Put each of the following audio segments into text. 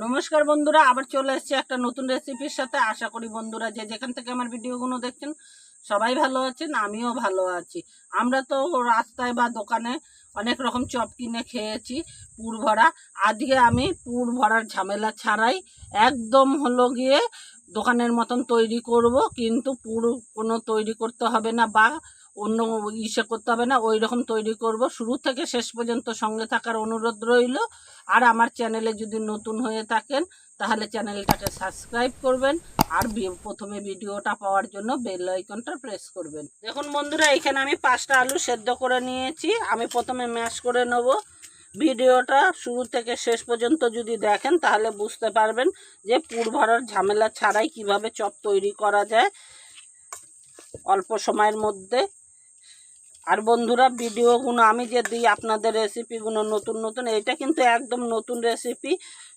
নমস্কার বন্ধুরা, আবার চলে এসেছি একটা নতুন রেসিপির সাথে। আশা করি বন্ধুরা যে যেখান থেকে আমার ভিডিওগুলো দেখছেন সবাই ভালো আছেন, আমিও ভালো আছি। আমরা তো রাস্তায় বা দোকানে অনেক রকম চপ কিনে খেয়েছি পুর ভরা। আজকে আমি পুর ভরার ঝামেলা ছাড়াই একদম গিয়ে দোকানের মতন তৈরি করব, কিন্তু পুর কোনো তৈরি করতে হবে না বা অন্য করতে হবে না, ওই রকম তৈরি করব। শুরু থেকে শেষ পর্যন্ত সঙ্গে থাকার অনুরোধ রইল। আর আমার চ্যানেলে যদি নতুন হয়ে থাকেন তাহলে চ্যানেলটাকে সাবস্ক্রাইব করবেন, আর প্রথমে ভিডিওটা পাওয়ার জন্য বেল আইকনটা প্রেস করবেন। দেখুন বন্ধুরা, এখানে আমি 5টা আলু সেদ্ধ করে নিয়েছি। আমি প্রথমে ম্যাশ করে নেব। ভিডিওটা শুরু থেকে শেষ পর্যন্ত যদি দেখেন তাহলে বুঝতে পারবেন যে পুর ভরার ঝামেলা ছাড়াই কিভাবে চপ তৈরি করা যায় অল্প সময়ের মধ্যে। আর বন্ধুরা, ভিডিওগুলো আমি যে দিই আপনাদের রেসিপিগুলো নতুন নতুন, এটা কিন্তু একদম নতুন রেসিপি।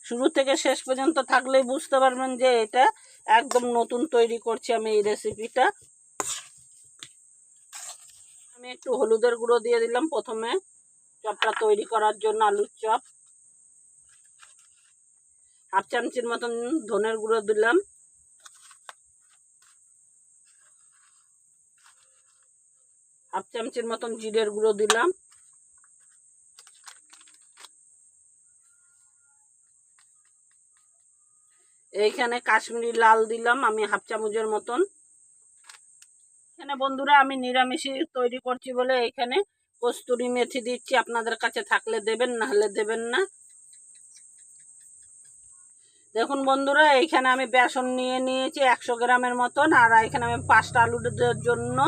শুরু থেকে শেষ পর্যন্ত থাকলেই বুঝতে পারবেন যে এটা একদম নতুন তৈরি করছি আমি এই রেসিপিটা। আমি একটু হলুদের গুঁড়ো দিয়ে দিলাম প্রথমে চপটা তৈরি করার জন্য, আলুর চপ। হাফ চামচের মতন ধনের গুঁড়ো দিলাম। হাফ চামচের মতন জিরের গুঁড়ো দিলাম। এইখানে কাশ্মীরি লাল দিলাম আমি হাফ চামচের মতন। এখানে বন্ধুরা আমি নিরামিষ তৈরি করছি বলে এখানে কস্তুরি মেথি দিচ্ছি। আপনাদের কাছে থাকলে দেবেন, না হলে দেবেন না। দেখুন বন্ধুরা, এইখানে আমি বেসন নিয়ে নিয়েছি 100 গ্রামের মতন। আর এখানে আমি 5টা আলুর জন্য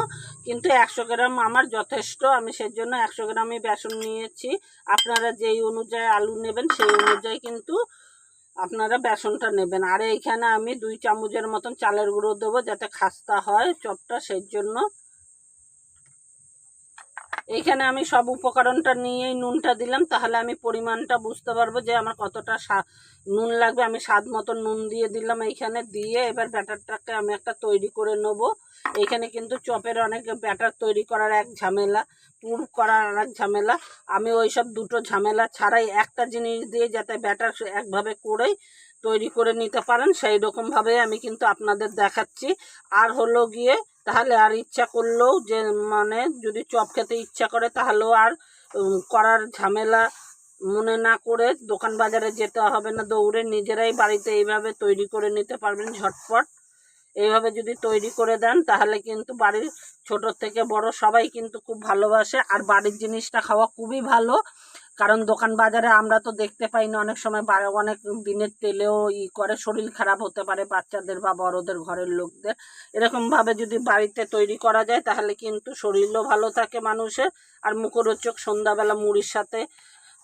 কিন্তু 100 গ্রাম আমার যথেষ্ট। আমি সেই জন্য 100 গ্রামই বেসন নিয়েছি। আপনারা যেই অনুযায়ী আলু নেবেন সেই অনুযায়ী কিন্তু আপনারা বেসনটা নেবেন। আর এইখানে আমি 2 চামচের মতন চালের গুঁড়ো দেবো যাতে খাস্তা হয় চপটা, সেই জন্য। এইখানে আমি সব উপকরণটা নিয়েই নুনটা দিলাম, তাহলে আমি পরিমাণটা বুঝতে পারবো যে আমার কতটা নুন লাগবে। আমি স্বাদ মতো নুন দিয়ে দিলাম এইখানে। দিয়ে এবার ব্যাটারটাকে আমি একটা তৈরি করে নেব। এইখানে কিন্তু চপের অনেক ব্যাটার তৈরি করার এক ঝামেলা, পুর করার এক ঝামেলা। আমি ওই সব দুটো ঝামেলা ছাড়াই একটা জিনিস দিয়ে যাতে ব্যাটার একভাবে করেই তৈরি করে নিতে পারেন সেই রকমভাবে আমি কিন্তু আপনাদের দেখাচ্ছি। আর গিয়ে তাহলে আর ইচ্ছা করলেও যে মানে যদি চপ খেতে ইচ্ছা করে তাহলেও আর করার ঝামেলা মনে না করে দোকান বাজারে যেতে হবে না, দৌড়ে নিজেরাই বাড়িতে এইভাবে তৈরি করে নিতে পারবেন ঝটপট। এইভাবে যদি তৈরি করে দেন তাহলে কিন্তু বাড়ির ছোট থেকে বড় সবাই কিন্তু খুব ভালোবাসে। আর বাড়ির জিনিসটা খাওয়া খুবই ভালো, কারণ দোকান বাজারে আমরা তো দেখতে পাই না, অনেক সময় অনেক দিনের তেলেও করে, শরীর খারাপ হতে পারে বাচ্চাদের বা বড়দের ঘরের লোকদের। এরকমভাবে যদি বাড়িতে তৈরি করা যায় তাহলে কিন্তু শরীরও ভালো থাকে মানুষের। আর মুখরোচক সন্ধ্যাবেলা মুড়ির সাথে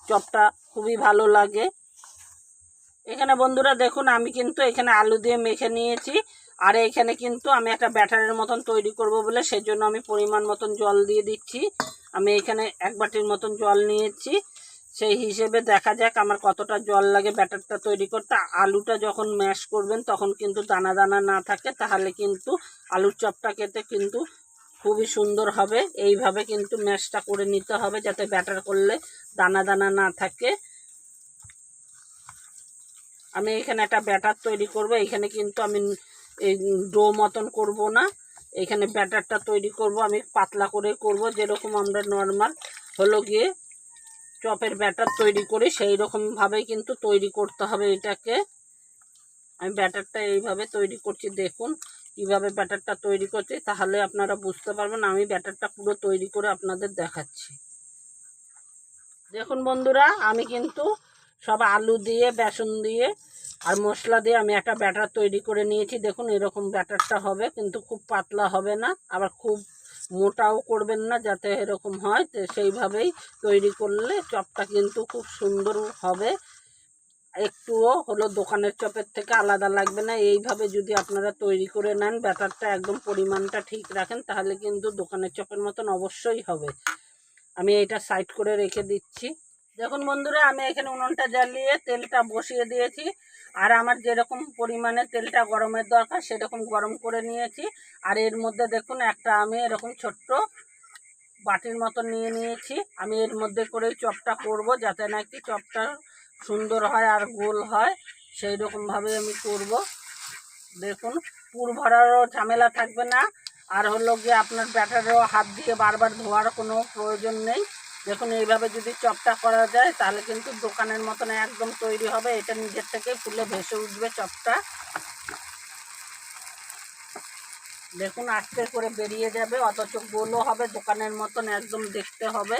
চপটা খুবই ভালো লাগে। এখানে বন্ধুরা দেখুন, আমি কিন্তু এখানে আলু দিয়ে মেখে নিয়েছি। আর এখানে কিন্তু আমি একটা ব্যাটারের মতন তৈরি করব বলে সেজন্য আমি পরিমাণ মতন জল দিয়ে দিচ্ছি। আমি এখানে 1 বাটির মতন জল নিয়েছি। সেই হিসেবে দেখা যাক আমার কতটা জল লাগে ব্যাটারটা তৈরি করতে। আলুটা যখন ম্যাশ করবেন তখন কিন্তু দানা দানা না থাকে, তাহলে কিন্তু আলুর চপটা খেতে কিন্তু খুবই সুন্দর হবে। এইভাবে কিন্তু ম্যাশটা করে নিতে হবে যাতে ব্যাটার করলে দানা দানা না থাকে। আমি এখানে একটা ব্যাটার তৈরি করব। এখানে কিন্তু আমি এই ডো মতন করব না, এখানে ব্যাটারটা তৈরি করব আমি পাতলা করে করব, যেরকম আমরা নর্মাল গিয়ে চপের ব্যাটার তৈরি করি সেই রকমভাবেই কিন্তু তৈরি করতে হবে এটাকে। আমি ব্যাটারটা এইভাবে তৈরি করছি, দেখুন কিভাবে ব্যাটারটা তৈরি করছি, তাহলে আপনারা বুঝতে পারবেন। আমি ব্যাটারটা পুরো তৈরি করে আপনাদের দেখাচ্ছি। দেখুন বন্ধুরা, আমি কিন্তু সব আলু দিয়ে বেসন দিয়ে আর মশলা দিয়ে আমি একটা ব্যাটার তৈরি করে নিয়েছি। দেখুন এরকম ব্যাটারটা হবে, কিন্তু খুব পাতলা হবে না, আবার খুব মোটাও করবেন না, যাতে এরকম হয়। তো সেইভাবেই তৈরি করলে চপটা কিন্তু খুব সুন্দর হবে, একটুও দোকানের চপের থেকে আলাদা লাগবে না। এইভাবে যদি আপনারা তৈরি করে নেন, ব্যাটারটা একদম পরিমাণটা ঠিক রাখেন, তাহলে কিন্তু দোকানের চপের মতন অবশ্যই হবে। আমি এটা সাইড করে রেখে দিচ্ছি। দেখুন বন্ধুরা, আমি এখানে উনুনটা জ্বালিয়ে তেলটা বসিয়ে দিয়েছি। আর আমার যেরকম পরিমাণে তেলটা গরমের দরকার সেরকম গরম করে নিয়েছি। আর এর মধ্যে দেখুন একটা আমি এরকম ছোট্ট বাটির মতো নিয়ে নিয়েছি। আমি এর মধ্যে করে চপটা করব যাতে নাকি চপটা সুন্দর হয় আর গোল হয়, সেই রকমভাবে আমি করব। দেখুন পুর ভরারও ঝামেলা থাকবে না, আর হলো গিয়ে আপনার ব্যাটারেও হাত দিয়ে বারবার ধোয়ার কোনো প্রয়োজন নেই। দেখুন এইভাবে যদি চপটা করা যায় তাহলে কিন্তু দোকানের মতন একদম তৈরি হবে। এটা নিজের থেকে ফুলে ভেসে উঠবে চপটা। দেখুন আস্তে করে বেরিয়ে যাবে, অথচ গোলও হবে, দোকানের মতন একদম দেখতে হবে।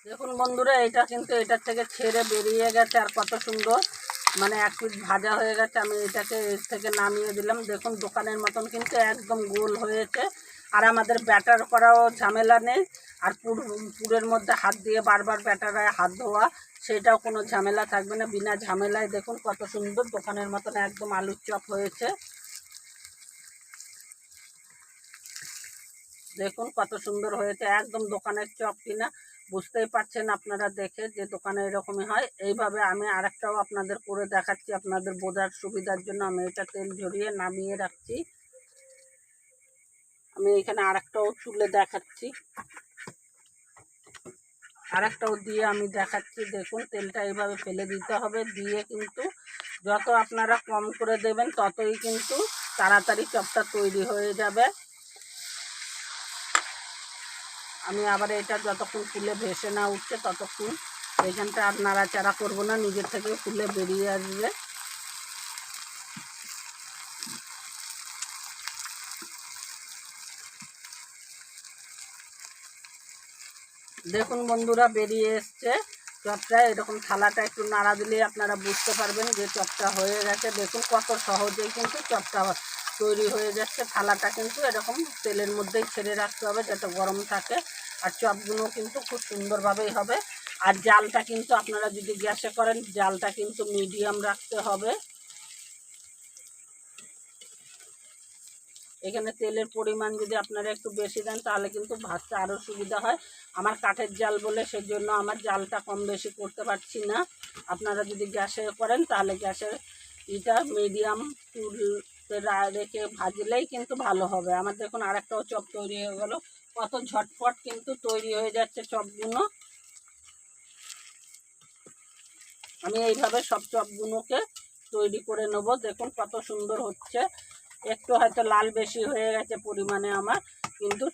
দেখুন বন্ধুরা, এটা কিন্তু এটার থেকে ছেড়ে বেরিয়ে গেছে, আর কত সুন্দর মানে এক পিঠ ভাজা হয়ে গেছে। আমি এটাকে এর থেকে নামিয়ে দিলাম। দেখুন দোকানের মতন কিন্তু একদম গোল হয়েছে, আর আমাদের ব্যাটার করাও ঝামেলা নেই। আর পুরের মধ্যে হাত দিয়ে বারবার ব্যাটারে হাত ধোয়া, সেটাও কোনো ঝামেলা থাকবে না। বিনা ঝামেলায় দেখুন কত সুন্দর দোকানের মতন একদম আলুর চপ হয়েছে। দেখুন কত সুন্দর হয়েছে, একদম দোকানের চপ কিনা বুঝতেই পারছেন আপনারা দেখে যে দোকানে এরকমই হয়। এইভাবে আমি আরেকটাও আপনাদের করে দেখাচ্ছি, আপনাদের বোঝার সুবিধার জন্য আমি এটা তেল ঝরিয়ে নামিয়ে রাখছি। আমি এখানে আরেকটাও তুলে দেখাচ্ছি, আরেকটাও দিয়ে আমি দেখাচ্ছি। দেখুন তেলটা এইভাবে ফেলে দিতে হবে, দিয়ে কিন্তু যত আপনারা কম করে দেবেন ততই কিন্তু তাড়াতাড়ি চপটা তৈরি হয়ে যাবে। আমি আবার এটা যতক্ষণ ফুলে ভেসে না উঠছে ততক্ষণ এইখানটা আর নাড়াচাড়া করবো না, নিজের থেকে ফুলে বেরিয়ে আসবে। দেখুন বন্ধুরা বেরিয়ে এসছে চপটা। এরকম থালাটা একটু নাড়া দিলেই আপনারা বুঝতে পারবেন যে চপটা হয়ে গেছে। দেখুন কত সহজেই কিন্তু চপটা তৈরি হয়ে যাচ্ছে। থালাটা কিন্তু এরকম তেলের মধ্যেই ছেড়ে রাখতে হবে যাতে গরম থাকে, আর চপগুলো কিন্তু খুব সুন্দরভাবেই হবে। আর জালটা কিন্তু আপনারা যদি গ্যাসে করেন জালটা কিন্তু মিডিয়াম রাখতে হবে। এখানে তেলের পরিমাণ যদি আপনারা একটু বেশি দেন তাহলে কিন্তু ভাজতে আরও সুবিধা হয়। আমার কাঠের জাল বলে সেজন্য আমার জালটা কম বেশি করতে পারছি না। আপনারা যদি গ্যাসে করেন তাহলে গ্যাসের এটা মিডিয়াম রেখে ভাজলেই কিন্তু ভালো হবে। আমার দেখুন আরেকটাও চপ তৈরি হয়ে গেল, কত ঝটপট কিন্তু তৈরি হয়ে যাচ্ছে চপগুলো। আমি এইভাবে সব চপগুলোকে তৈরি করে নেব। দেখুন কত সুন্দর হচ্ছে। একটু হয়তো লাল বেশি হয়ে গেছে পরিমাণে আমার, কিন্তু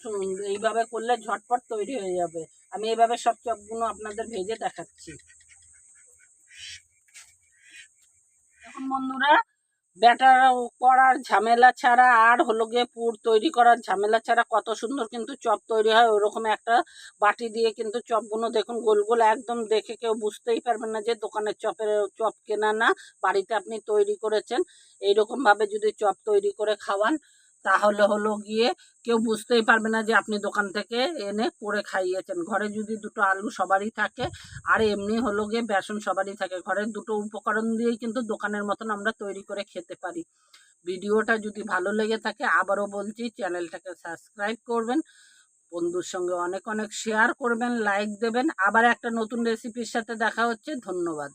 এইভাবে করলে ঝটপট তৈরি হয়ে যাবে। আমি এইভাবে সব চপগুলো আপনাদের ভেজে দেখাচ্ছি। এখন বন্ধুরা ব্যাটার করার ঝামেলা ছাড়া আর হলো গিয়ে পুর তৈরি করার ঝামেলা ছাড়া কত সুন্দর কিন্তু চপ তৈরি হয়। ওরকম একটা বাটি দিয়ে কিন্তু চপগুলো দেখুন গোল গোল একদম দেখে কেউ বুঝতেই পারবেন না যে দোকানের চপ কেনা না, বাড়িতে আপনি তৈরি করেছেন। এইরকমভাবে যদি চপ তৈরি করে খাওয়ান তাহলে হলো গিয়ে কেউ বুঝতেই পারবে না যে আপনি দোকান থেকে এনে করে খাইয়েছেন। ঘরে যদি দুটো আলু সবারই থাকে, আর এমনি হলো গিয়ে বেসন সবারই থাকে, ঘরের দুটো উপকরণ দিয়েই কিন্তু দোকানের মতন আমরা তৈরি করে খেতে পারি। ভিডিওটা যদি ভালো লেগে থাকে আবারও বলছি চ্যানেলটাকে সাবস্ক্রাইব করবেন, বন্ধুর সঙ্গে অনেক অনেক শেয়ার করবেন, লাইক দেবেন। আবার একটা নতুন রেসিপির সাথে দেখা হচ্ছে। ধন্যবাদ।